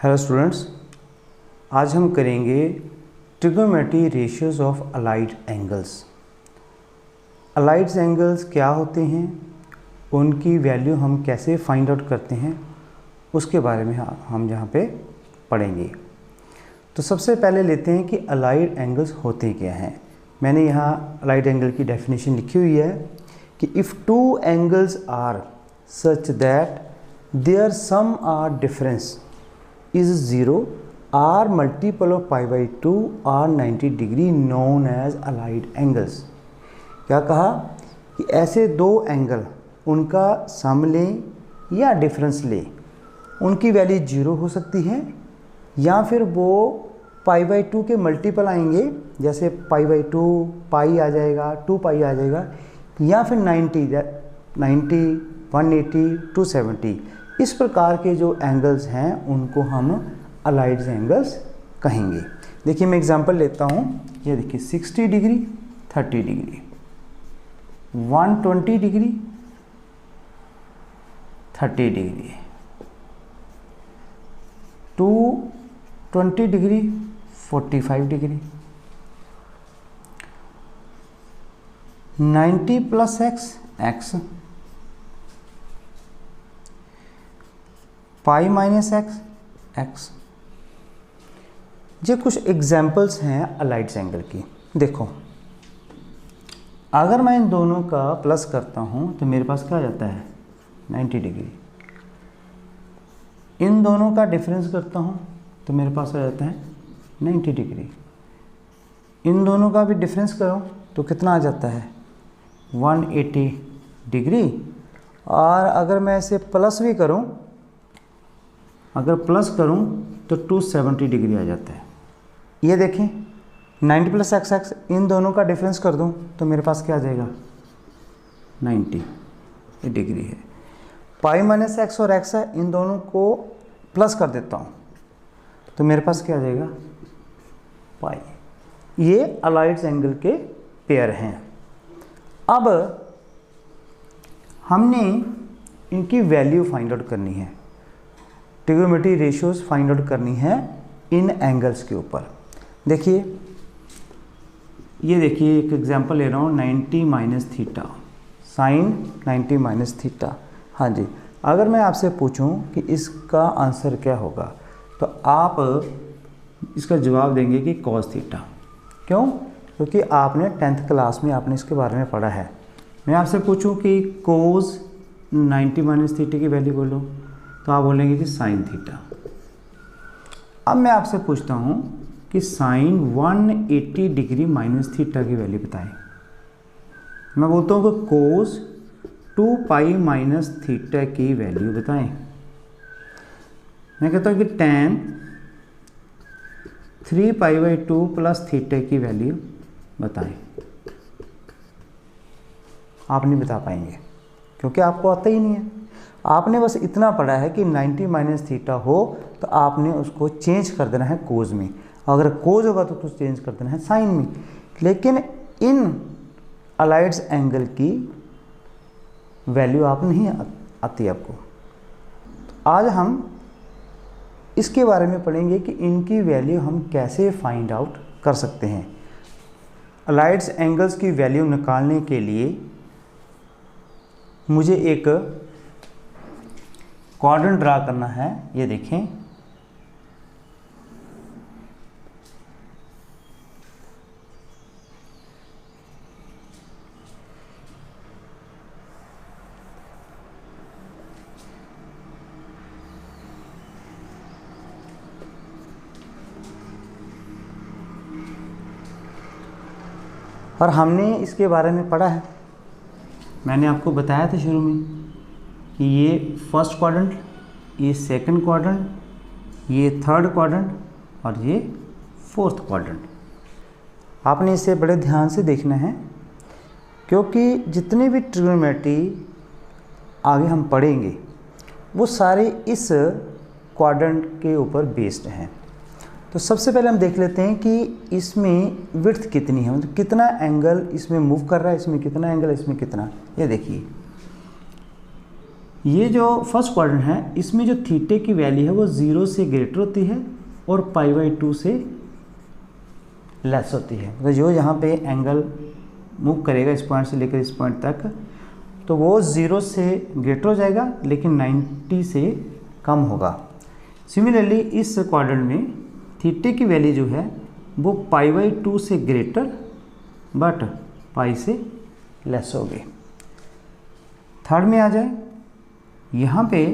Hello students, आज हम करेंगे trigonometry ratios of allied angles. Allied angles क्या होते हैं, उनकी वैल्यू हम कैसे फाइंड आउट करते हैं, उसके बारे में हम यहाँ पे पढ़ेंगे। तो सबसे पहले लेते हैं कि अलाइड एंगल्स होते क्या हैं। मैंने यहाँ अलाइड एंगल की डेफिनेशन लिखी हुई है कि if two angles are such that their sum or difference is 0 or multiple of pi by 2 or 90 degree known as allied angles। क्या कहा कि ऐसे दो एंगल उनका सम लें या डिफरेंस लें, उनकी वैल्यू 0 हो सकती है या फिर वो पाई बाई 2 के मल्टीपल आएंगे, जैसे पाई बाई 2 पाई आ जाएगा, 2 पाई आ जाएगा, या फिर 90 180 270। इस प्रकार के जो एंगल्स हैं उनको हम अलाइड एंगल्स कहेंगे। देखिए मैं एग्जांपल लेता हूँ। ये देखिए 60 degree 30 degree, 120 degree 30 degree, 220 degree 45 degree, 90 plus x, pi minus x. ये कुछ एग्जाम्पल्स हैं अलाइड एंगल की। देखो, अगर मैं इन दोनों का प्लस करता हूँ तो मेरे पास क्या आ जाता है 90 डिग्री। इन दोनों का डिफरेंस करता हूँ तो मेरे पास आ जाता है 90 डिग्री। इन दोनों का भी डिफरेंस करो तो कितना आ जाता है 180 डिग्री। और अगर मैं इसे प्लस भी करूँ, अगर प्लस करूं तो 270 डिग्री आ जाता है। ये देखें 90 प्लस एक्स, इन दोनों का डिफरेंस कर दूं तो मेरे पास क्या आ जाएगा 90 डिग्री है। पाई माइनस एक्स और एक्स है, इन दोनों को प्लस कर देता हूं तो मेरे पास क्या आ जाएगा पाई। ये अलाइड एंगल के पेयर हैं। अब हमने इनकी वैल्यू फाइंड आउट करनी है, ट्रिग्नोमेट्री रेशियोज फाइंड आउट करनी है इन एंगल्स के ऊपर। देखिए, ये देखिए एक एग्जांपल ले रहा हूँ 90 minus theta, sine 90 minus theta. हाँ जी, अगर मैं आपसे पूछूं कि इसका आंसर क्या होगा तो आप इसका जवाब देंगे कि कॉस थीटा। क्यों? क्योंकि आपने 10th क्लास में आपने इसके बारे में पढ़ा है। मैं आपसे पूछूं कि कोस 90 माइनस थीटा की वैल्यू बोलो तो आप बोलेंगे कि साइन थीटा। अब मैं आपसे पूछता हूँ कि साइन 180 डिग्री माइनस थीटा की वैल्यू बताएं। मैं बोलता हूँ कि कोस 2 पाई माइनस थीटा की वैल्यू बताएं। मैं कहता हूँ कि tan 3 pi by 2 plus theta की वैल्यू बताएं। आप नहीं बता पाएंगे क्योंकि आपको आता ही नहीं है। आपने बस इतना पढ़ा है कि 90 माइनस थीटा हो तो आपने उसको चेंज कर देना है कोज में, अगर कोज होगा तो कुछ चेंज कर देना है साइन में। लेकिन इन अलाइड एंगल की वैल्यू आप नहीं आती आपको। आज हम इसके बारे में पढ़ेंगे कि इनकी वैल्यू हम कैसे फाइंड आउट कर सकते हैं। अलाइड एंगल्स की वैल्यू निकालने के लिए मुझे एक क्वाड्रेंट ड्रा करना है। ये देखें, और हमने इसके बारे में पढ़ा है। मैंने आपको बताया था शुरू में कि ये फर्स्ट क्वाड्रेंट, ये सेकंड क्वाड्रेंट, ये थर्ड क्वाड्रेंट और ये फोर्थ क्वाड्रेंट। आपने इसे बड़े ध्यान से देखना है क्योंकि जितने भी ट्रिग्नोमेट्री आगे हम पढ़ेंगे वो सारे इस क्वाड्रेंट के ऊपर बेस्ड हैं। तो सबसे पहले हम देख लेते हैं कि इसमें विड्थ कितनी है, मतलब कितना एंगल इसमें मूव कर रहा है, इसमें कितना एंगल, इसमें कितना। ये देखिए ये जो फर्स्ट क्वाड्रेंट है इसमें जो थीटे की वैल्यू है वो 0 से ग्रेटर होती है और π/2 से लेस होती है। तो जो यहाँ पे एंगल मूव करेगा इस पॉइंट से लेकर इस पॉइंट तक, तो वो 0 से ग्रेटर हो जाएगा लेकिन 90 से कम होगा। सिमिलरली इस क्वाड्रेंट में थीटे की वैल्यू जो है वो π/2 से ग्रेटर बट पाई से लेस होगी। थर्ड में आ जाए, यहाँ पे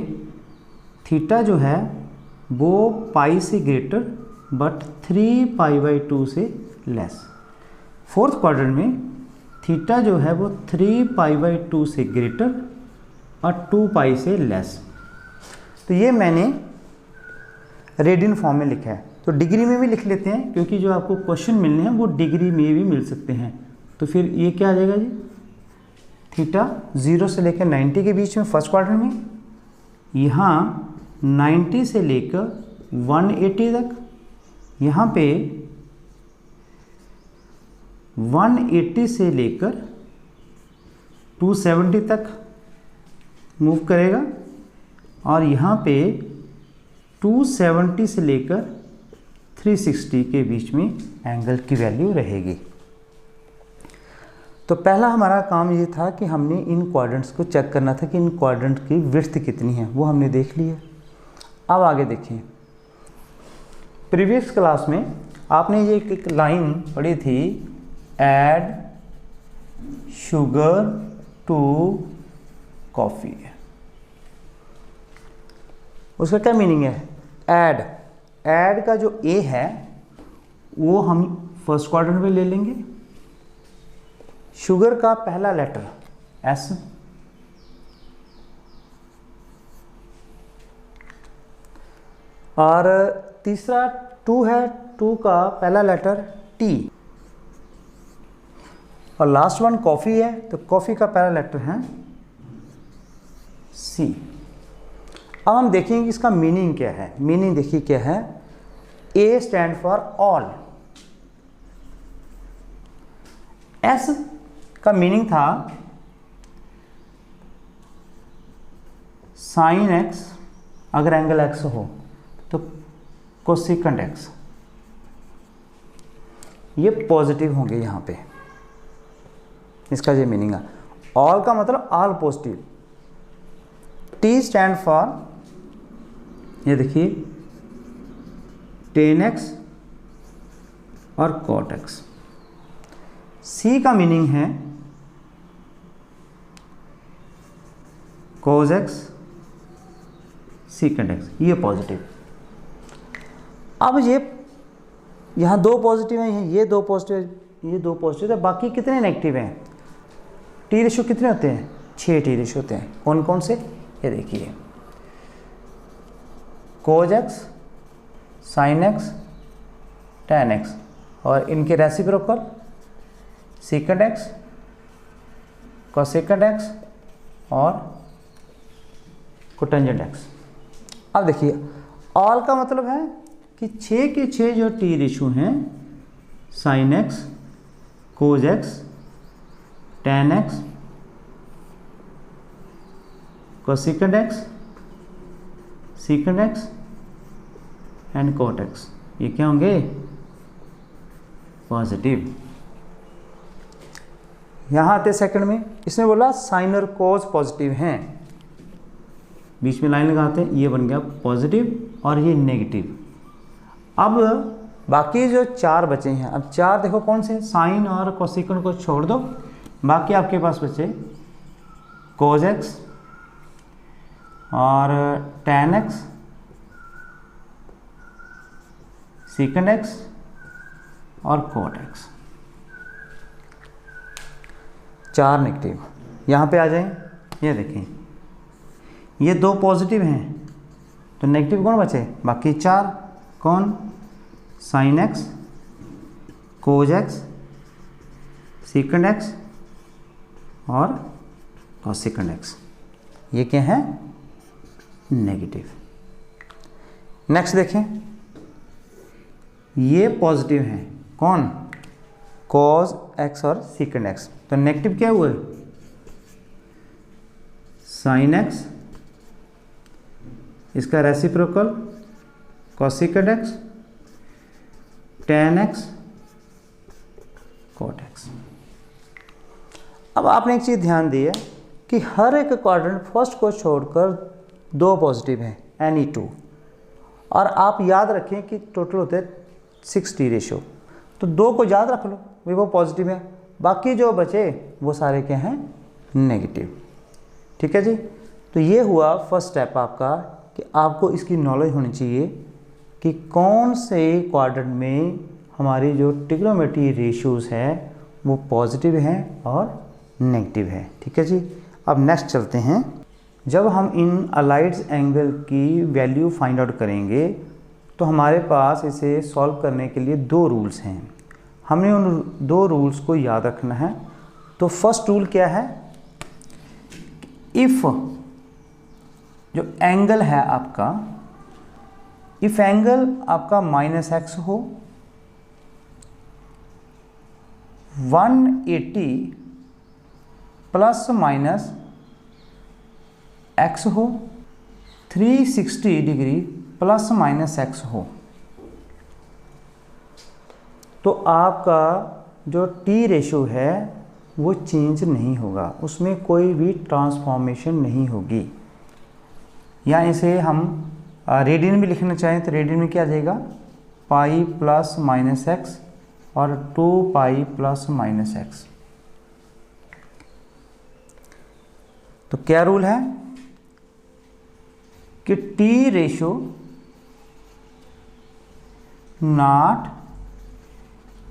थीटा जो है वो पाई से ग्रेटर बट 3π/2 से लेस। फोर्थ क्वाड्रेंट में थीटा जो है वो 3π/2 से ग्रेटर और 2π से लेस। तो ये मैंने रेडियन फॉर्म में लिखा है। तो डिग्री में भी लिख लेते हैं क्योंकि जो आपको क्वेश्चन मिलने हैं वो डिग्री में भी मिल सकते हैं। तो फिर ये क्या आ जाएगा जी, थीटा 0 से लेकर 90 के बीच में फर्स्ट क्वाड्रेंट में, यहाँ 90 से लेकर 180 तक, यहाँ पे 180 से लेकर 270 तक मूव करेगा और यहाँ पे 270 से लेकर 360 के बीच में एंगल की वैल्यू रहेगी। तो पहला हमारा काम ये था कि हमने इन क्वाड्रेंट्स को चेक करना था कि इन क्वाड्रेंट की विड्थ कितनी है, वो हमने देख ली है। अब आगे देखिए, प्रीवियस क्लास में आपने ये एक लाइन पढ़ी थी, ऐड शुगर टू कॉफ़ी। उसका क्या मीनिंग है, ऐड का जो ए है वो हम फर्स्ट क्वाड्रेंट में ले लेंगे। शुगर का पहला लेटर एस, और तीसरा 2 है, 2 का पहला लेटर टी, और लास्ट वन कॉफ़ी है तो कॉफ़ी का पहला लेटर है सी। अब हम देखेंगे इसका मीनिंग क्या है। मीनिंग देखिए क्या है, ए स्टैंड फॉर ऑल। एस का मीनिंग था साइन एक्स, अगर एंगल एक्स हो तो कोसेकंड एक्स, ये पॉजिटिव होंगे यहाँ पे, इसका ये मीनिंग है। ऑल का मतलब all positive. T stand for, ये देखिए tan x और cot x। सी का मीनिंग है cos x secant x, ये पॉजिटिव। अब ये यहाँ 2 पॉजिटिव हैं, ये 2 पॉजिटिव, ये 2 पॉजिटिव है, बाकी कितने नेगेटिव हैं। टी रेशो कितने होते हैं, 6 टी रेशो होते हैं। कौन कौन से, ये देखिए, cos x, sin x, tan x, और इनके reciprocal secant x, cosecant x और कोटेंजेंट x। अब देखिए, ऑल का मतलब है कि 6 के 6 जो टी रेशो हैं, sin x, cos x, tan x, cosecant x, secant x and cot x, ये क्या होंगे, पॉजिटिव। यहाँ आते सेकंड में, इसने बोला साइन और कोस पॉजिटिव हैं, बीच में लाइन लगाते हैं, ये बन गया पॉजिटिव और ये नेगेटिव। अब बाकी जो 4 बचे हैं, अब 4 देखो कौन से, साइन और कोसेकंड को छोड़ दो, बाकी आपके पास बचे cos x और tan x, secant x और cot x। 4 नेगेटिव। यहाँ पे आ जाएं, ये देखें, ये 2 पॉजिटिव हैं तो नेगेटिव कौन बचे, बाकी 4 कौन, sin x, cos x, secant x और cosecant x, ये क्या है, नेगेटिव। नेक्स्ट देखें, ये पॉजिटिव हैं, कौन, cos x और secant x, तो नेगेटिव क्या हुए, sin x, इसका reciprocal cosecant x tan x cot x। अब आपने एक चीज़ ध्यान दी है कि हर एक क्वाड्रेंट फर्स्ट को छोड़कर 2 पॉजिटिव हैं एनी 2, और आप याद रखें कि टोटल होते हैं 60 रेशो, तो 2 को याद रख लो वे वो पॉजिटिव है, बाकी जो बचे वो सारे क्या हैं नेगेटिव। ठीक है जी, तो ये हुआ फर्स्ट स्टेप आपका कि आपको इसकी नॉलेज होनी चाहिए कि कौन से क्वाड्रेंट में हमारी जो ट्रिग्नोमेट्री रेशियोज़ है वो पॉजिटिव हैं और नेगेटिव है। ठीक है जी, अब नेक्स्ट चलते हैं। जब हम इन अलाइड्स एंगल की वैल्यू फाइंड आउट करेंगे तो हमारे पास इसे सॉल्व करने के लिए 2 रूल्स हैं, हमने उन 2 रूल्स को याद रखना है। तो फर्स्ट रूल क्या है, इफ़ जो एंगल है आपका, इफ एंगल आपका -x हो, 180 ± x हो, 360 डिग्री ± x हो, तो आपका जो टी रेशो है वो चेंज नहीं होगा, उसमें कोई भी ट्रांसफॉर्मेशन नहीं होगी। या इसे हम रेडियन में लिखना चाहें तो रेडियन में क्या आ जाएगा, पाई ± x और 2 पाई ± x। तो क्या रूल है कि टी रेशो नॉट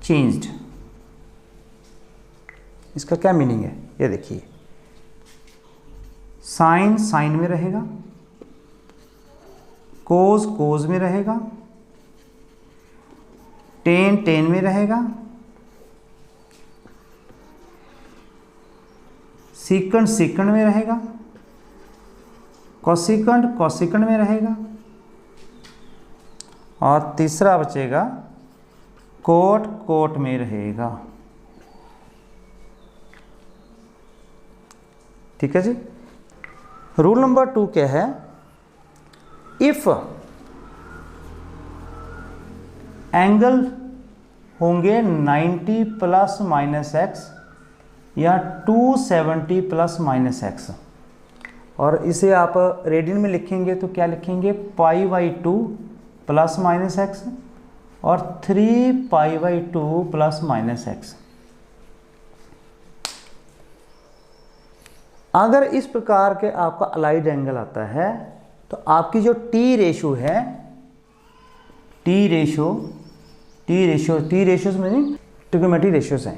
चेंज्ड। इसका क्या मीनिंग है, ये देखिए, साइन साइन में रहेगा, कोस कोस में रहेगा, टेन टेन में रहेगा, सीकंड सीकंड में रहेगा, कोसिकंड कोसिकंड में रहेगा, और तीसरा बचेगा कोट कोट में रहेगा। ठीक है जी। रूल नंबर 2 क्या है, इफ एंगल होंगे 90 ± x या 270 ± x, और इसे आप रेडियन में लिखेंगे तो क्या लिखेंगे, π/2 ± x और 3π/2 ± x। अगर इस प्रकार के आपका अलाइड एंगल आता है तो आपकी जो टी रेशो है, टी रेशोज में ट्रिग्नोमेट्री रेशियोज हैं,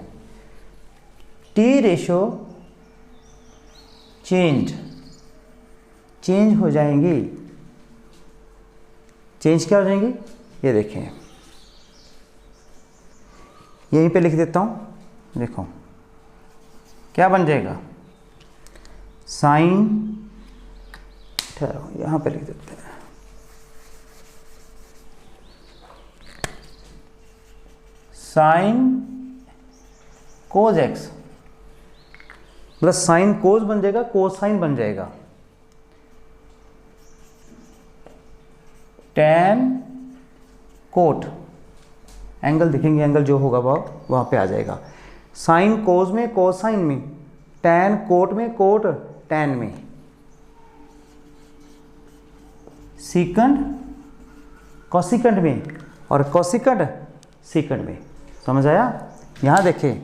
टी रेशो चेंज हो जाएंगी। चेंज क्या हो जाएंगी, ये देखें, यहीं पे लिख देता हूं, देखो क्या बन जाएगा, साइन, ठहरो यहां पे लिख देते हैं, sign cos x plus sign कोज बन जाएगा, कोसाइन बन जाएगा, टैन कोट, एंगल दिखेंगे, एंगल जो होगा वहां पे आ जाएगा, साइन कोज में कोसाइन में, टैन कोट में कोट टैन में, सीकंड कोसिकंड में और कोसिकंड सीकंड में। समझ आया? यहां देखें,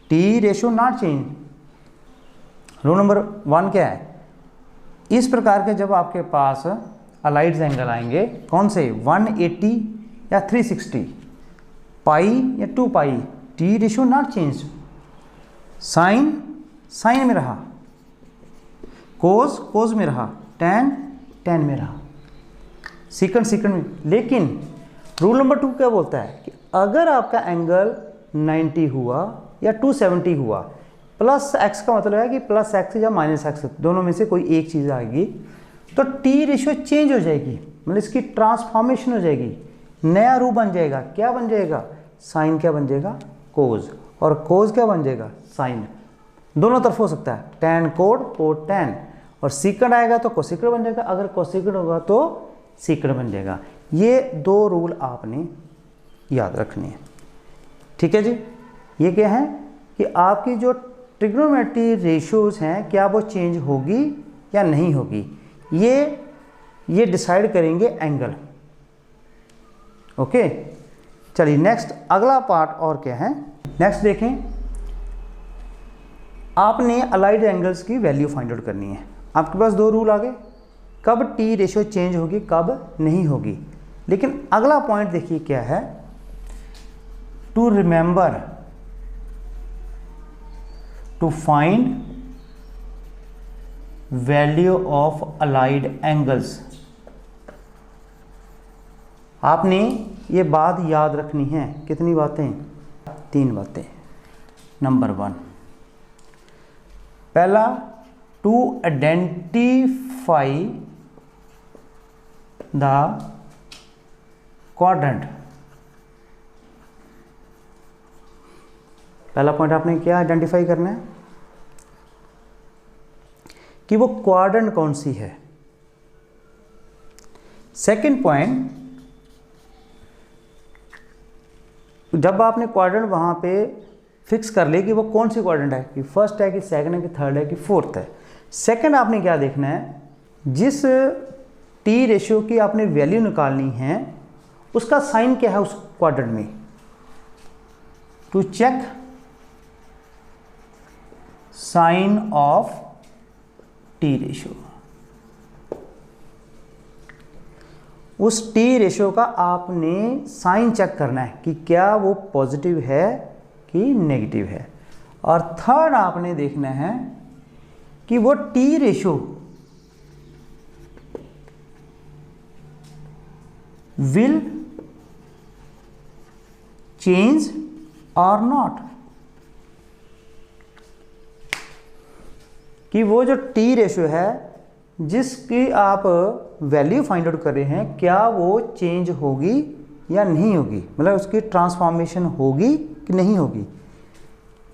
T ratio not change. Rule number 1 क्या है, इस प्रकार के जब आपके पास अलाइड्स एंगल आएंगे, कौन से, 180 या 360, पाई या 2 pi, T ratio not change, sine sine में रहा, कोस कोस में रहा, टैन टैन में रहा, सीकंड सीकंड में। लेकिन रूल नंबर 2 क्या बोलता है कि अगर आपका एंगल 90 हुआ या 270 हुआ, प्लस एक्स का मतलब है कि प्लस एक्स या माइनस एक्स दोनों में से कोई एक चीज़ आएगी, तो टी रेशियो चेंज हो जाएगी, मतलब इसकी ट्रांसफॉर्मेशन हो जाएगी, नया रूप बन जाएगा। क्या बन जाएगा, साइन क्या बन जाएगा, कोज, और कोज क्या बन जाएगा, साइन। दोनों तरफ हो सकता है, टैन कोड कोट टैन, और सीकेंड आएगा तो कोसेकेंड बन जाएगा, अगर कोसेकेंड होगा तो सीकेंड बन जाएगा। ये 2 रूल आपने याद रखने हैं, ठीक है जी। ये क्या है कि आपकी जो ट्रिग्नोमेट्री रेशियोज हैं क्या वो चेंज होगी या नहीं होगी, ये डिसाइड करेंगे एंगल। ओके, चलिए नेक्स्ट अगला पार्ट और क्या है, नेक्स्ट देखें। आपने अलाइड एंगल्स की वैल्यू फाइंड आउट करनी है। आपके पास 2 रूल आ गए, कब टी रेशियो चेंज होगी, कब नहीं होगी। लेकिन अगला पॉइंट देखिए क्या है, to remember to find value of allied angles. आपने ये बात याद रखनी है। कितनी बातें? 3 बातें। नंबर 1, पहला, टू आइडेंटिफाई द क्वाड्रेंट। पहला पॉइंट आपने क्या आइडेंटिफाई करना है कि वो क्वाड्रेंट कौन सी है। सेकंड पॉइंट, जब आपने क्वाड्रेंट वहां पे फिक्स कर ले कि वो कौन सी क्वाड्रेंट है, कि फर्स्ट है कि सेकंड है कि थर्ड है कि फोर्थ है। सेकंड आपने क्या देखना है, जिस टी रेशियो की आपने वैल्यू निकालनी है उसका साइन क्या है उस क्वाड्रेंट में, to check sign of T ratio. उस टी रेशियो का आपने साइन चेक करना है कि क्या वो पॉजिटिव है कि नेगेटिव है। और थर्ड आपने देखना है कि वो टी रेशियो विल चेंज और नॉट, कि वो जो टी रेशियो है जिसकी आप वैल्यू फाइंड आउट कर रहे हैं क्या वो चेंज होगी या नहीं होगी, मतलब उसकी ट्रांसफॉर्मेशन होगी कि नहीं होगी।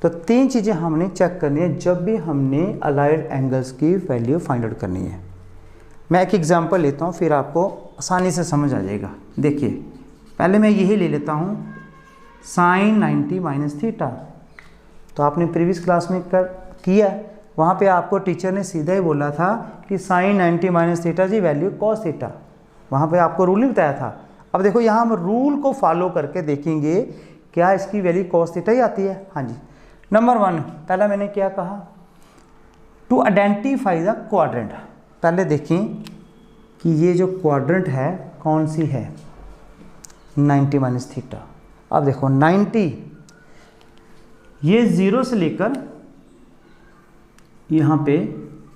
तो 3 चीज़ें हमने चेक करनी है जब भी हमने अलाइड एंगल्स की वैल्यू फाइंड आउट करनी है। मैं एक एग्जांपल लेता हूँ फिर आपको आसानी से समझ आ जाएगा। देखिए, पहले मैं यही ले लेता हूँ साइन 90 माइनस थीटा। तो आपने प्रीवियस क्लास में किया, वहाँ पे आपको टीचर ने सीधा ही बोला था कि साइन 90 माइनस थीटा जी वैल्यू कॉस थीटा, वहाँ पे आपको रूल नहीं बताया था। अब देखो यहाँ हम रूल को फॉलो करके देखेंगे क्या इसकी वैल्यू कॉस थीटा ही आती है। हाँ जी। नंबर 1, पहला मैंने क्या कहा, टू आइडेंटिफाई द क्वाड्रेंट। पहले देखें कि ये जो क्वाड्रेंट है कौन सी है, 90 माइनस थीटा। अब देखो 90, ये 0 से लेकर यहाँ पे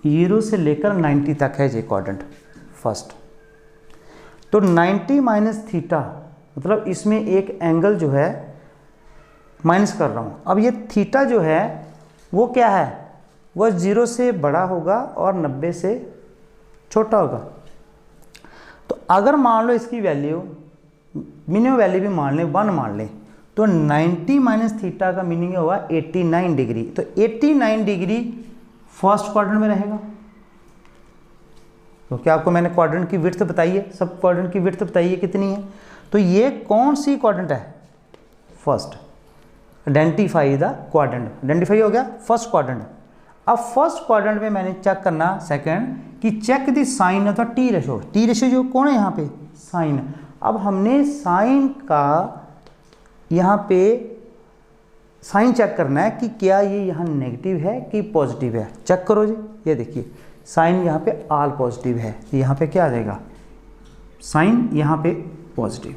0 से लेकर 90 तक है ये क्वाड्रेंट फर्स्ट। तो 90 माइनस थीटा मतलब इसमें एक एंगल जो है माइनस कर रहा हूँ। अब ये थीटा जो है वो क्या है, वो 0 से बड़ा होगा और 90 से छोटा होगा। तो अगर मान लो इसकी वैल्यू मिनिमम वैल्यू भी मान लें 1 मान लें, तो 90 माइनस थीटा का मीनिंग होगा 89 डिग्री। तो 89 डिग्री फर्स्ट क्वाड्रेंट में रहेगा। तो क्या आपको मैंने क्वाड्रेंट की विड्थ बताई है, सब क्वाड्रेंट की विड्थ बताई है कितनी है। तो ये कौन सी क्वाड्रेंट है, first. Identify the quadrant, identify हो गया फर्स्ट क्वाड्रेंट। अब फर्स्ट क्वाड्रेंट में मैंने चेक करना सेकंड कि check the sign of the T ratio. T ratio जो कौन है यहाँ पे, साइन। अब हमने साइन का यहाँ पे साइन चेक करना है कि क्या ये यहाँ नेगेटिव है कि पॉजिटिव है। चेक करो जी, ये देखिए साइन यहाँ पे ऑल पॉजिटिव है, यहाँ पे क्या आ जाएगा, साइन यहाँ पे पॉजिटिव।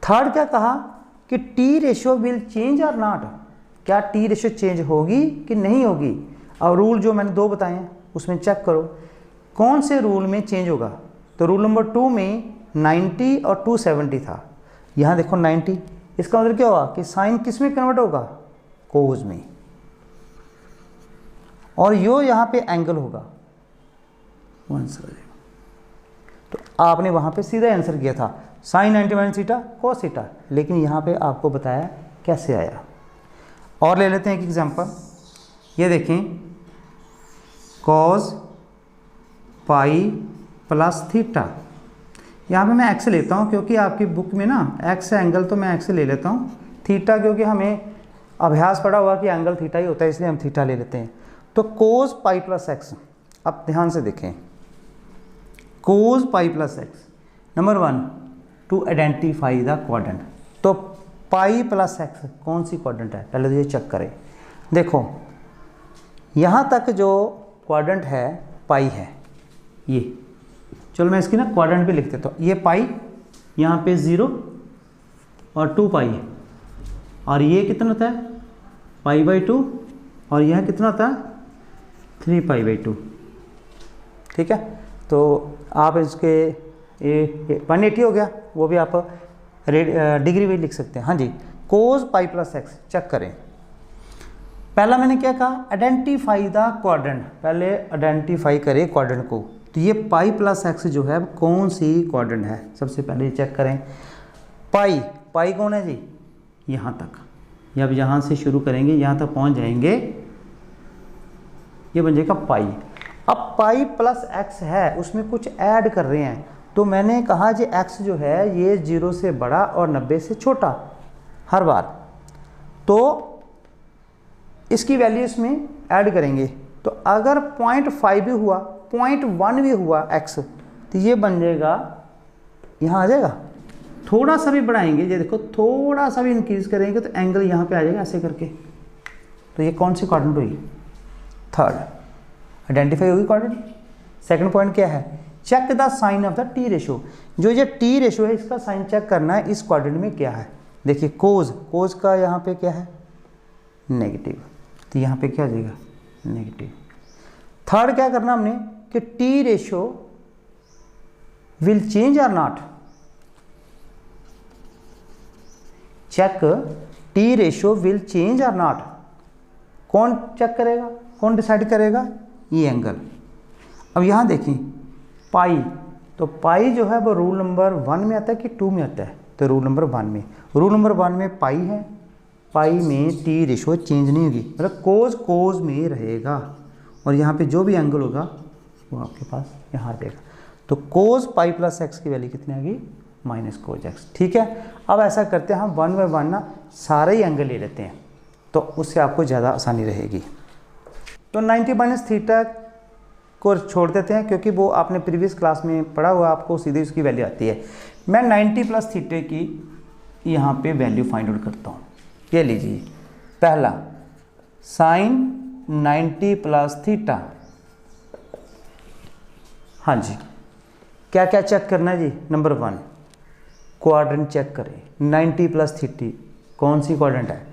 थर्ड क्या कहा कि टी रेशियो विल चेंज और नॉट, क्या टी रेशियो चेंज होगी कि नहीं होगी। अब रूल जो मैंने 2 बताए हैं उसमें चेक करो कौन से रूल में चेंज होगा। तो रूल नंबर 2 में 90 और 270 था, यहाँ देखो 90। इसका मतलब क्या होगा कि साइन किस में कन्वर्ट होगा, कोस में, और यो यहाँ पे एंगल होगा, आंसर। तो आपने वहाँ पे सीधा आंसर किया था sine 90 minus theta cos theta, लेकिन यहाँ पे आपको बताया कैसे आया। और ले लेते हैं एक एग्जांपल, ये देखें कॉज पाई प्लस थीटा। यहाँ पे मैं एक्स लेता हूँ क्योंकि आपकी बुक में ना एक्स एंगल तो मैं एक्स ले लेता हूँ, थीटा क्योंकि हमें अभ्यास पड़ा हुआ कि एंगल थीटा ही होता है इसलिए हम थीटा ले लेते हैं। तो कोस पाई प्लस एक्स, अब ध्यान से देखें, cos pi plus x, number 1 to identify the quadrant. तो पाई प्लस एक्स कौन सी क्वाड्रेंट है, पहले तो ये चेक करें। देखो यहाँ तक जो क्वाड्रेंट है पाई है, ये चलो मैं इसकी ना क्वाड्रेंट पे लिख देता हूँ। ये पाई, यहाँ पे 0 और 2 पाई है, और ये कितना होता है पाई बाई 2, और यह कितना होता है 3 पाई बाई 2। ठीक है, तो आप इसके ये 180 हो गया, वो भी आप डिग्री में लिख सकते हैं। हाँ जी, कोस पाई प्लस एक्स चेक करें। पहला मैंने क्या कहा, आइडेंटिफाई द क्वाड्रेंट, पहले आइडेंटिफाई करें क्वाड्रेंट को। तो ये पाई प्लस एक्स जो है कौन सी क्वाड्रेंट है, सबसे पहले ये चेक करें। पाई, पाई कौन है जी, यहाँ तक, या अब यहाँ से शुरू करेंगे यहाँ तक पहुँच जाएंगे, ये बन जाएगा पाई। अब पाई प्लस एक्स है, उसमें कुछ ऐड कर रहे हैं, तो मैंने कहा जी एक्स जो है ये 0 से बड़ा और 90 से छोटा हर बार, तो इसकी वैल्यू इसमें ऐड करेंगे। तो अगर 0.5 भी हुआ, 0.1 भी हुआ एक्स, तो ये बन जाएगा, यहाँ आ जाएगा। थोड़ा सा भी बढ़ाएंगे, ये देखो थोड़ा सा भी इंक्रीज करेंगे तो एंगल यहाँ पे आ जाएगा ऐसे करके। तो ये कौन सी क्वाड्रेंट हुई, थर्ड, आइडेंटिफाई होगी क्वाड्रेंट। सेकंड पॉइंट क्या है, check the sign of the T ratio. जो ये टी रेशो है इसका साइन चेक करना है इस क्वाड्रेंट में क्या है। देखिए कोज, कोज का यहाँ पे क्या है नेगेटिव, तो यहाँ पे क्या आ जाएगा नेगेटिव। थर्ड क्या करना हमने कि टी रेशो विल चेंज और not, check T ratio will change और नॉट। कौन चेक करेगा, कौन डिसाइड करेगा, ये एंगल। अब यहाँ देखिए पाई, तो पाई जो है वो रूल नंबर 1 में आता है कि 2 में आता है, तो रूल नंबर 1 में, रूल नंबर 1 में पाई है, पाई में टी रेशो चेंज नहीं होगी, मतलब कोज कोज में रहेगा, और यहाँ पे जो भी एंगल होगा वो आपके पास यहाँ आ जाएगा। तो कोज पाई प्लस एक्स की वैल्यू कितनी आ गई, माइनस कोज एक्स। ठीक है, अब ऐसा करते हैं हम 1 बाय 1 ना सारे ही एंगल ले लेते हैं, तो उससे आपको ज़्यादा आसानी रहेगी। तो 90 माइनस थीटा को छोड़ देते हैं क्योंकि वो आपने प्रीवियस क्लास में पढ़ा हुआ, आपको सीधे उसकी वैल्यू आती है। मैं 90 प्लस थीटे की यहाँ पे वैल्यू फाइंड आउट करता हूँ। ये लीजिए, पहला साइन 90 प्लस थीटा। हाँ जी, क्या क्या चेक करना है जी, नंबर 1 क्वाड्रेंट चेक करें। 90 प्लस थीटी कौन सी क्वाड्रेंट है,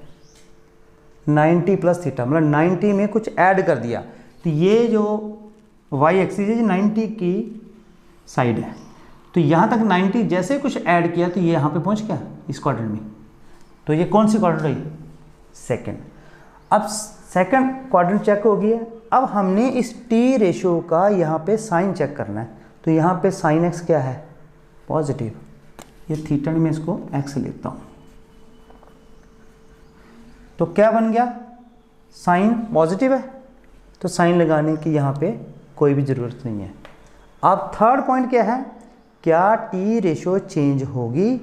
90 प्लस थीटा, मतलब 90 में कुछ ऐड कर दिया, तो ये जो वाई एक्सिस है 90 की साइड है, तो यहाँ तक 90 जैसे कुछ ऐड किया तो ये यहाँ पे पहुँच गया इस क्वाड्रेंट में। तो ये कौन सी क्वाड्रेंट रही, सेकंड। अब सेकंड क्वाड्रेंट चेक हो गया, अब हमने इस टी रेशो का यहाँ पे साइन चेक करना है। तो यहाँ पे साइन एक्स क्या है, पॉजिटिव, ये थीटा में इसको एक्स लेता हूँ, तो क्या बन गया, साइन पॉजिटिव है, तो साइन लगाने की यहाँ पे कोई भी ज़रूरत नहीं है। अब थर्ड पॉइंट क्या है, क्या टी रेशो चेंज होगी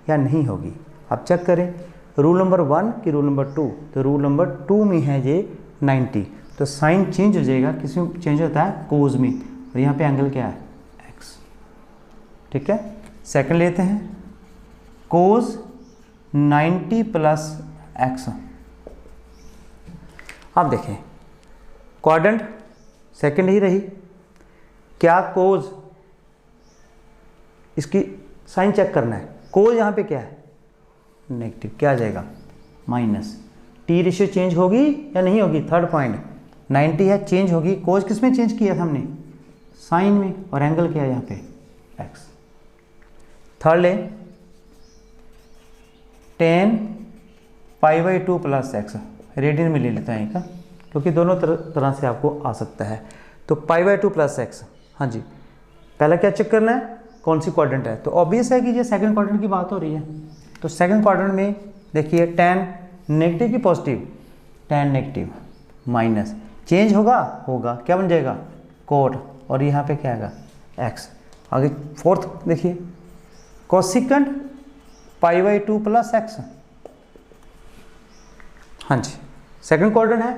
या नहीं होगी। अब चेक करें, रूल नंबर 1 कि रूल नंबर 2, तो रूल नंबर 2 में है ये 90, तो साइन चेंज हो जाएगा, किस में चेंज होता है, कोज में, और यहाँ पे एंगल क्या है, एक्स। ठीक है, सेकंड लेते हैं, कोज 90 प्लस एक्स। अब देखें क्वाड्रेंट सेकंड ही रही, क्या कोज, इसकी साइन चेक करना है, कोज यहाँ पे क्या है नेगेटिव, क्या आ जाएगा माइनस। टी रेशियो चेंज होगी या नहीं होगी, थर्ड पॉइंट 90 है, चेंज होगी। कोज किस में चेंज किया था हमने, साइन में, और एंगल क्या है यहाँ पे एक्स। थर्ड ले, tan π/2 प्लस एक्स, रेडियन में ले लेता है का, क्योंकि दोनों तरह से आपको आ सकता है। तो π/2 प्लस एक्स, हाँ जी, पहला क्या चेक करना है, कौन सी क्वाड्रेंट है, तो ऑब्वियस है कि ये सेकंड क्वाड्रेंट की बात हो रही है। तो सेकंड क्वाड्रेंट में देखिए tan नेगेटिव की positive, tan negative minus, change होगा, होगा, क्या बन जाएगा कोट, और यहाँ पे क्या आएगा एक्स। आगे फोर्थ देखिए, कोसिकेंट π/2 प्लस एक्स। हाँ जी, सेकंड क्वाड्रेंट है,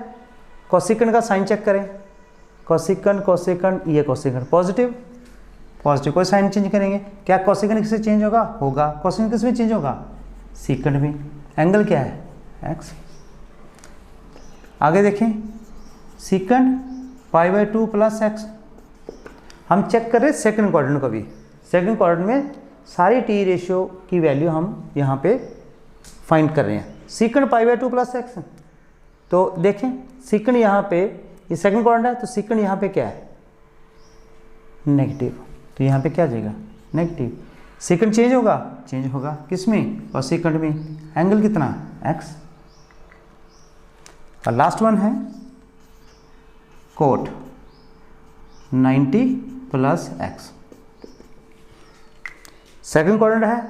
कोसिकेंट का साइन चेक करें, कोसिकेंट कोसिकेंट, ये कोसिकेंट पॉजिटिव पॉजिटिव, कोई साइन चेंज करेंगे, क्या कोसिकेंट किससे चेंज होगा, होगा, कोसिकेंट किस में चेंज होगा, सीकेंट में, एंगल क्या है एक्स। आगे देखें, सीकेंट π/2 प्लस एक्स, हम चेक कर रहे हैं सेकंड क्वाड्रेंट को भी, सेकंड क्वाड्रेंट में सारी टी रेशियो की वैल्यू हम यहाँ पे फाइंड कर रहे हैं। सीकेंट π/2 प्लस एक्स, तो देखें सीकेंट यहाँ पे, ये सेकंड क्वाड्रेंट है तो सीकेंट यहाँ पे क्या है नेगेटिव, तो यहाँ पे क्या आ जाएगा नेगेटिव। सीकेंट चेंज होगा, चेंज होगा किस में, और सीकेंट में, एंगल कितना एक्स। और लास्ट वन है cot 90 plus x, second quadrant है,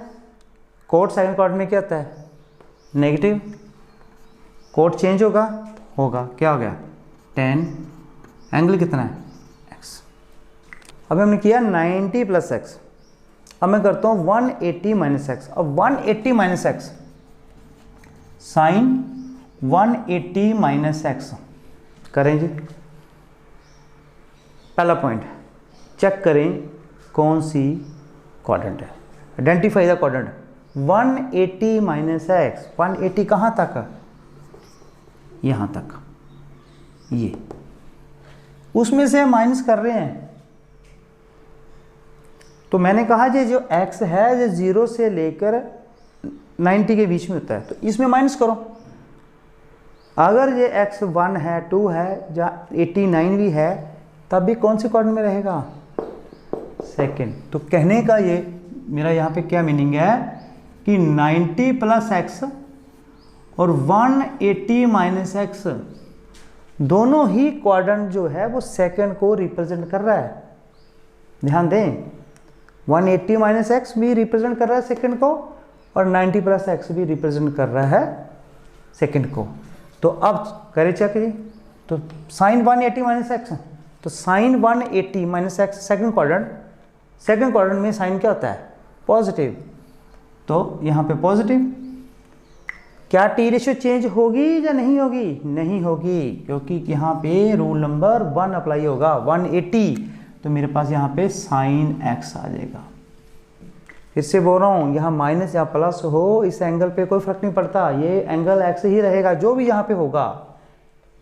कोट सेकंड क्वाड्रेंट में क्या आता है नेगेटिव, कोट चेंज होगा, होगा, क्या हो गया tan, एंगल कितना है x। अब हमने किया 90 प्लस एक्स, अब मैं करता हूँ 180 माइनस एक्स। अब 180 minus x sine 180 minus x करें जी। पहला पॉइंट चेक करें कौन सी क्वाड्रेंट है, identify the quadrant. 180 minus x, 180 कहाँ तक, यहाँ तक, ये उसमें से माइनस कर रहे हैं, तो मैंने कहा जी जो x है जो 0 से लेकर 90 के बीच में होता है, तो इसमें माइनस करो। अगर ये x 1 है 2 है या 89 भी है, तब भी कौन सी क्वाड्रेंट में रहेगा सेकंड। तो कहने का ये मेरा यहाँ पे क्या मीनिंग है कि 90 प्लस एक्स और 180 माइनस एक्स दोनों ही क्वाड्रेंट जो है वो सेकंड को रिप्रेजेंट कर रहा है। ध्यान दें, 180 माइनस एक्स भी रिप्रेजेंट कर रहा है सेकंड को, और 90 प्लस एक्स भी रिप्रेजेंट कर रहा है सेकंड को। तो अब करें चेक जी, तो साइन 180 माइनस एक्स, तो sine 180 minus x second quadrant में साइन क्या होता है पॉजिटिव, तो यहाँ पे पॉजिटिव। क्या टी रेशियो चेंज होगी या नहीं होगी, नहीं होगी, क्योंकि यहाँ पे रूल नंबर 1 अप्लाई होगा 180, तो मेरे पास यहाँ पे साइन एक्स आ जाएगा। फिर से बोल रहा हूँ, यहाँ माइनस या प्लस हो इस एंगल पे कोई फर्क नहीं पड़ता, ये एंगल एक्स ही रहेगा जो भी यहाँ पे होगा।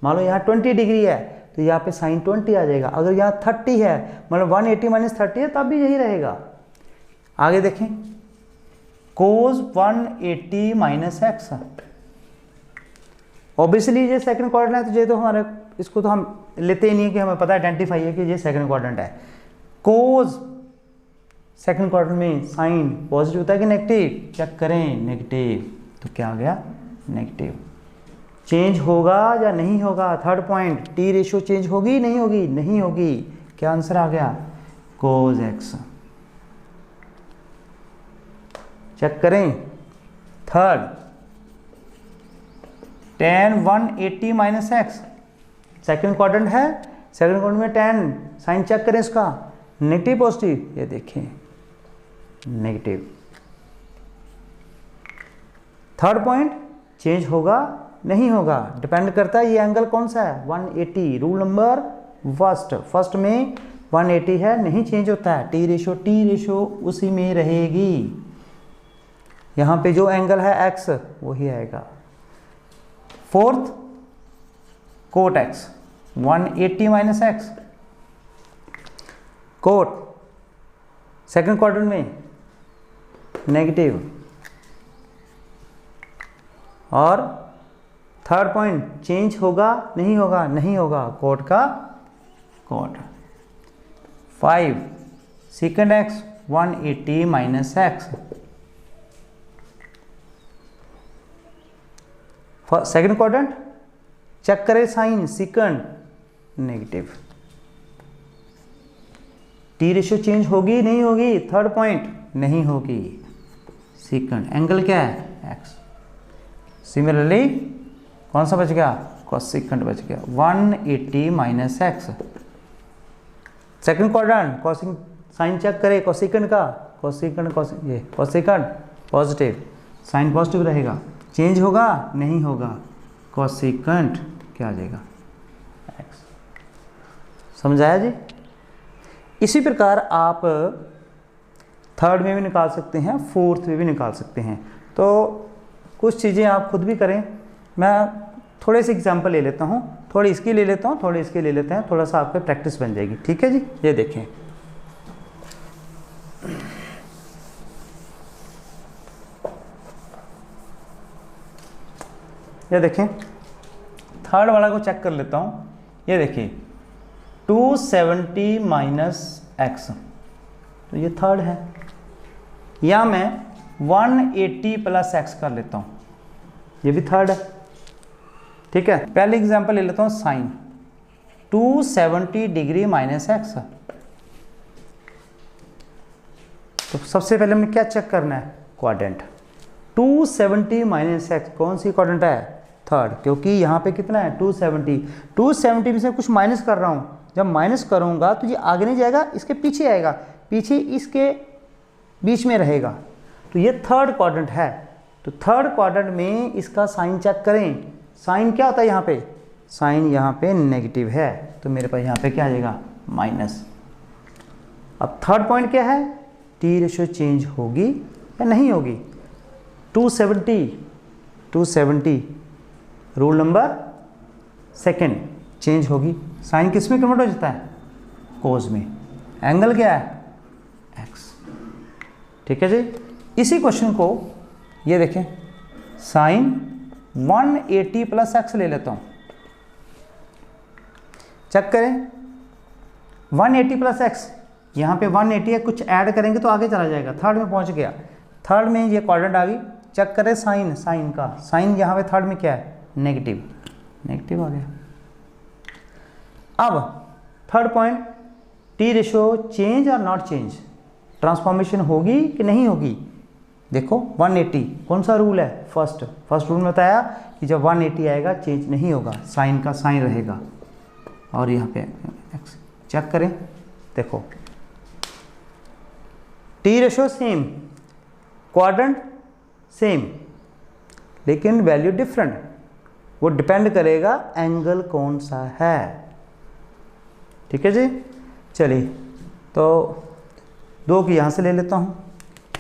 मान लो यहाँ 20 डिग्री है तो यहाँ पे साइन 20 आ जाएगा, अगर यहाँ 30 है मतलब 180 माइनस 30 है तब भी यही रहेगा। आगे देखें, कोस 180 माइनस एक्स, ऑब्वियसली ये सेकंड क्वाड्रेंट है तो ये तो हमारे इसको तो हम लेते ही नहीं है कि हमें पता आइडेंटिफाई है कि ये सेकंड क्वाड्रेंट है। कोस सेकंड क्वाड्रेंट में साइन पॉजिटिव होता है कि नेगेटिव, चेक करें नेगेटिव, तो क्या आ गया नेगेटिव। चेंज होगा या नहीं होगा, third point, T ratio change होगी नहीं होगी, नहीं होगी, क्या आंसर आ गया कोस एक्स। चेक करें third, tan 180 minus x, second quadrant है, सेकेंड क्वाड्रेंट में tan, साइन चेक करें इसका नेगेटिव पॉजिटिव, ये देखें नेगेटिव। थर्ड पॉइंट, चेंज होगा नहीं होगा, डिपेंड करता है ये एंगल कौन सा है 180, रूल नंबर फर्स्ट में 180 है, नहीं चेंज होता है, टी रेशियो उसी में रहेगी। यहाँ पे जो एंगल है x वही आएगा। Fourth, cot x 180 minus x, cot second quadrant में नेगेटिव, और थर्ड पॉइंट चेंज होगा नहीं होगा, नहीं होगा, कोट का cot. 5 second x 180 minus x, second quadrant check करें sine second negative, T ratio change होगी नहीं होगी, थर्ड पॉइंट नहीं होगी, सेकंड एंगल क्या है एक्स। सिमिलरली कौन सा बच गया कोसेकेंट बच गया 180 minus x. Second quadrant cosecant sine check करें कोसेकेंट का, कोसेकेंट ये कोसेकेंट पॉजिटिव, साइन पॉजिटिव रहेगा, चेंज होगा नहीं होगा, कोसेकेंट क्या आ जाएगा एक्स। समझाया जी। इसी प्रकार आप थर्ड में भी निकाल सकते हैं, फोर्थ में भी निकाल सकते हैं। तो कुछ चीज़ें आप खुद भी करें, मैं थोड़े से एग्जांपल ले लेता हूँ, थोड़ी इसकी ले लेता हूँ, थोड़े इसके ले लेते हैं, थोड़ा सा आपके प्रैक्टिस बन जाएगी। ठीक है जी। ये देखें, ये देखें, थर्ड वाला को चेक कर लेता हूँ। ये देखिए 270 माइनस एक्स, तो ये थर्ड है, या मैं 180 प्लस एक्स कर लेता हूँ, ये भी थर्ड है। ठीक है, पहले एग्जांपल ले लेता हूँ, साइन 270 डिग्री माइनस एक्स। तो सबसे पहले हमें क्या चेक करना है, क्वाड्रेंट। 270 माइनस एक्स कौन सी क्वाड्रेंट है, थर्ड, क्योंकि यहाँ पे कितना है 270 में से कुछ माइनस कर रहा हूँ, जब माइनस करूँगा तो ये आगे नहीं जाएगा, इसके पीछे आएगा, पीछे इसके बीच में रहेगा, तो ये थर्ड क्वाड्रेंट है। तो थर्ड क्वाड्रेंट में इसका साइन चेक करें, साइन क्या होता है यहाँ पे, साइन यहाँ पे नेगेटिव है, तो मेरे पास यहाँ पे क्या आ जाएगा माइनस। अब थर्ड पॉइंट क्या है, टी रेशियो चेंज होगी या नहीं होगी। 270 रूल नंबर सेकंड, चेंज होगी। साइन किस में कन्वर्ट हो जाता है, कोस में। एंगल क्या है, एक्स। ठीक है जी। इसी क्वेश्चन को ये देखें, साइन 180 प्लस एक्स ले लेता हूँ, चेक करें 180 प्लस एक्स, यहाँ पे 180 है, कुछ ऐड करेंगे तो आगे चला जाएगा, थर्ड में पहुँच गया। थर्ड में ये क्वाड्रेंट आ गई, चेक करें साइन, साइन का साइन यहाँ पे थर्ड में क्या है, नेगेटिव, नेगेटिव आ गया। अब third point, T ratio change और नॉट चेंज, ट्रांसफॉर्मेशन होगी कि नहीं होगी। देखो 180 कौन सा रूल है, फर्स्ट रूल में बताया कि जब 180 आएगा चेंज नहीं होगा, साइन का साइन रहेगा, और यहाँ पे एक्स। चेक करें, देखो T ratio same, quadrant same, लेकिन वैल्यू डिफरेंट, वो डिपेंड करेगा एंगल कौन सा है। ठीक है जी। चलिए, तो दो की यहाँ से ले लेता हूँ,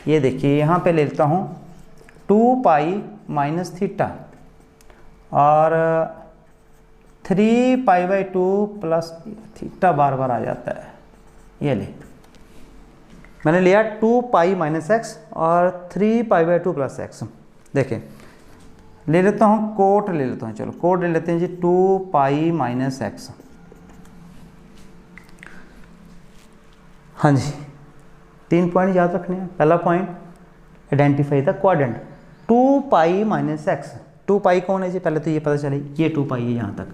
ये देखिए यहाँ पे ले लेता हूँ 2 पाई माइनस थीटा और 3 पाई बाई 2 प्लस थीटा, बार बार आ जाता है। ये ले, मैंने लिया 2 पाई माइनस एक्स और 3 पाई बाई 2 प्लस एक्स। देखें, ले लेता हूँ कोट, ले लेता हूँ, चलो कोट ले लेते हैं जी, 2 पाई माइनस एक्स। हाँ जी, 3 पॉइंट याद रखने हैं। पहला point, identify the quadrant. 2 pi minus x, 2 पाई कौन है जी, पहले तो ये पता चले, ये 2 पाई है यहाँ तक।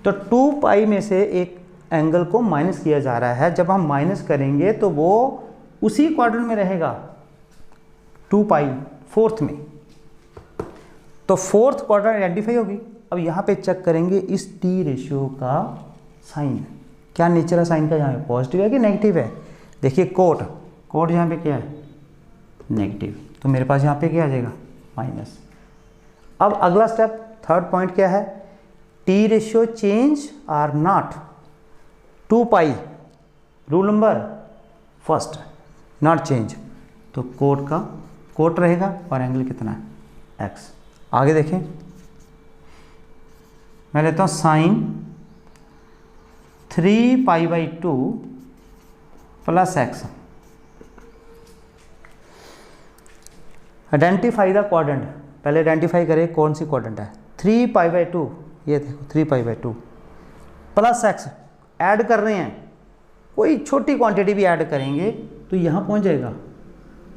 तो 2 पाई में से एक एंगल को माइनस किया जा रहा है, जब हम माइनस करेंगे तो वो उसी क्वाड्रेंट में रहेगा, 2 पाई फोर्थ में, तो फोर्थ क्वाड्रेंट आइडेंटिफाई होगी। अब यहाँ पे चेक करेंगे इस टी रेशियो का साइन, क्या नेचर है साइन का, यहाँ पे पॉजिटिव है कि नेगेटिव है। देखिए कोट, कोट यहाँ पे क्या है, नेगेटिव, तो मेरे पास यहाँ पे क्या आ जाएगा, माइनस। अब अगला स्टेप, थर्ड पॉइंट क्या है, T ratio change or not. 2 pi rule number first, not change, तो कोट का कोट रहेगा और एंगल कितना है, एक्स। आगे देखें, मैं लेता हूँ sine 3 pi by 2 plus x. Identify the quadrant, पहले आइडेंटिफाई करें कौन सी क्वाड्रेंट है। 3 पाई बाई 2, ये देखो 3 pi by 2 plus x, add कर रहे हैं, कोई छोटी क्वांटिटी भी ऐड करेंगे तो यहाँ पहुँच जाएगा।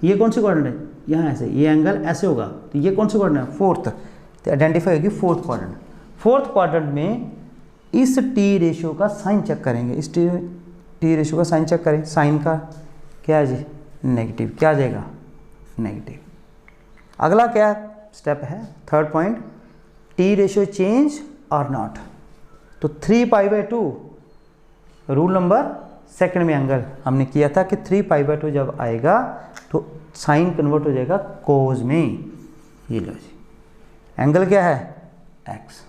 ये कौन सी क्वाड्रेंट है, यहाँ ऐसे, ये एंगल ऐसे होगा, तो ये कौन सी क्वाड्रेंट है, फोर्थ, तो आइडेंटिफाई होगी फोर्थ क्वाड्रेंट। फोर्थ क्वाड्रेंट में इस टी रेशियो का साइन चेक करेंगे, इस टी रेशियो का साइन चेक करें, साइन का क्या है जी, नेगेटिव, क्या आ जाएगा, नेगेटिव। अगला क्या स्टेप है, third point, T ratio change और नॉट। तो 3π/2 रूल नंबर सेकंड में एंगल हमने किया था कि 3π/2 जब आएगा तो साइन कन्वर्ट हो जाएगा कोज में। ये लो जी, एंगल क्या है x।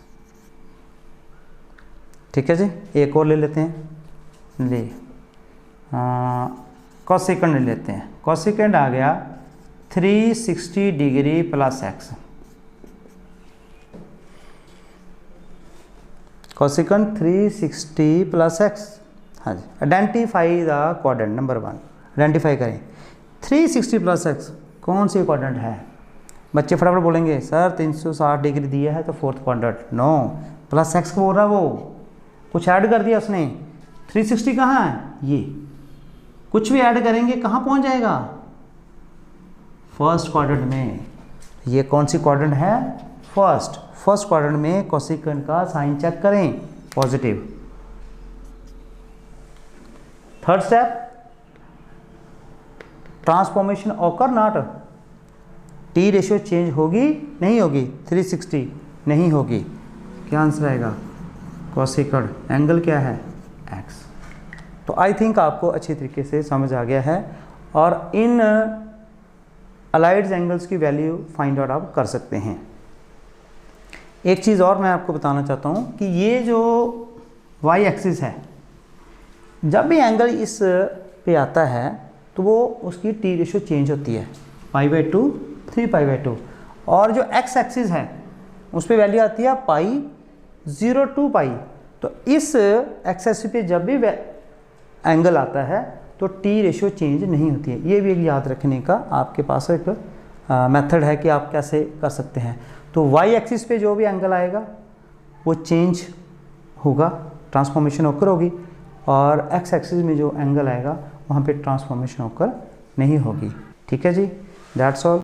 ठीक है जी, एक और ले लेते हैं, ले कोसेकेंड ले लेते हैं। कोसेकेंड आ गया 360 degree plus x। Cosecant 360 plus x। हाँ जी, identify the quadrant number 1, identify करें 360 प्लस x कौन सी क्वाड्रेंट है। बच्चे फटाफट बोलेंगे सर 360 डिग्री दिया है तो fourth quadrant. No, plus x बोल रहा, वो कुछ ऐड कर दिया उसने। 360 कहाँ है, ये कुछ भी ऐड करेंगे कहाँ पहुँच जाएगा, फर्स्ट क्वाड्रेंट में। ये कौन सी क्वाड्रेंट है, फर्स्ट क्वाड्रेंट में कोसेकेंड का साइन चेक करें, positive. Third step, transformation occur not. T ratio change होगी नहीं होगी, 360 नहीं होगी। क्या आंसर आएगा, कोसेकेंड। एंगल क्या है, x। तो आई थिंक आपको अच्छी तरीके से समझ आ गया है और इन अलाइड एंगल्स की वैल्यू फाइंड आउट आप कर सकते हैं। एक चीज़ और मैं आपको बताना चाहता हूँ कि ये जो y एक्सिस है, जब भी एंगल इस पे आता है तो वो उसकी टी रेशियो चेंज होती है, π/2 3π/2। और जो x एक्सिस है उस पर वैल्यू आती है π0 to π। तो इस एक्सिस पे जब भी एंगल आता है तो टी रेशियो चेंज नहीं होती है। ये भी एक याद रखने का आपके पास एक मेथड है कि आप कैसे कर सकते हैं। तो y एक्सिस पे जो भी एंगल आएगा वो चेंज होगा, ट्रांसफॉर्मेशन ऑकर होगी, और x एक्सिस में जो एंगल आएगा वहाँ पे ट्रांसफॉर्मेशन ऑकर नहीं होगी। ठीक है जी, दैट्स ऑल।